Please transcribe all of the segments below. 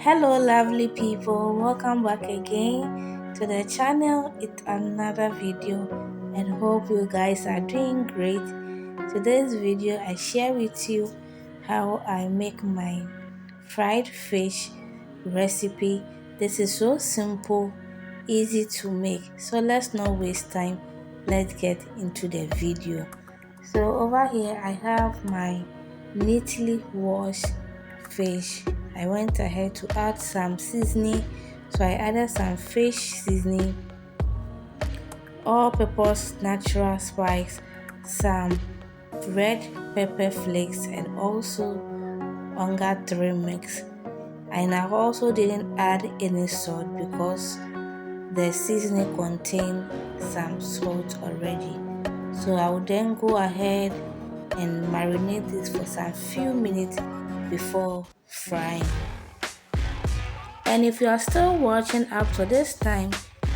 Hello lovely people, welcome back again to the channel with another video and hope you guys are doing great. Today's video I share with you how I make my fried fish recipe. This is so simple, easy to make, so let's not waste time. Let's get into the video. So over here I have my neatly washed fish. I went ahead to add some seasoning, so I added some fish seasoning, all purpose natural spice, some red pepper flakes, and also omega-3 mix. And I also didn't add any salt because the seasoning contained some salt already. So I will then go ahead and marinate this for some few minutes before frying. And if you are still watching up to this time,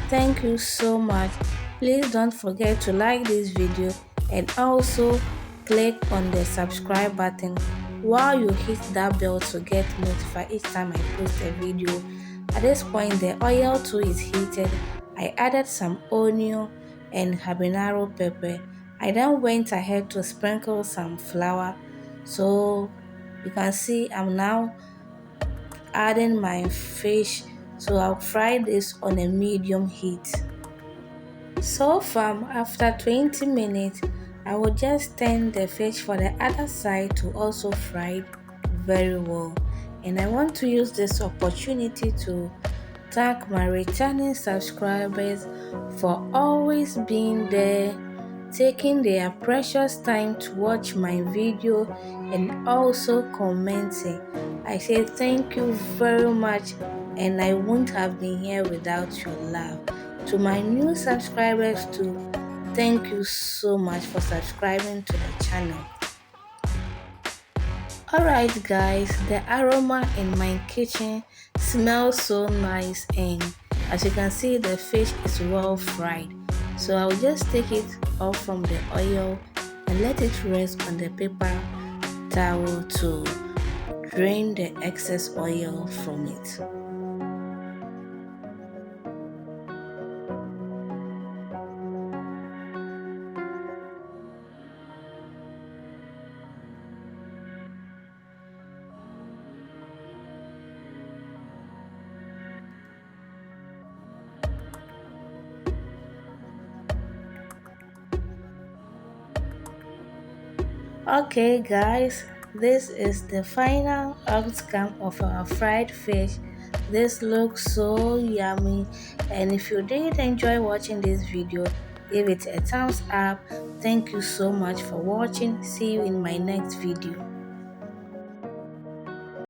thank you so much. Please don't forget to like this video and also click on the subscribe button while you hit that bell to get notified each time I post a video. At this point the oil too is heated. I added some onion and habanero pepper. I then went ahead to sprinkle some flour. So you can see I'm now adding my fish, so I'll fry this on a medium heat. So far, after 20 minutes, I will just turn the fish for the other side to also fry very well. And I want to use this opportunity to thank my returning subscribers for always being there, taking their precious time to watch my video and also commenting. I say thank you very much, and I wouldn't have been here without your love. To my new subscribers too, thank you so much for subscribing to the channel. Alright guys, the aroma in my kitchen smells so nice, and as you can see the fish is well fried. So I'll just take it off from the oil and let it rest on the paper towel to drain the excess oil from it. Okay guys, this is the final outcome of our fried fish. This looks so yummy, and if you did enjoy watching this video, give it a thumbs up. Thank you so much for watching. See you in my next video.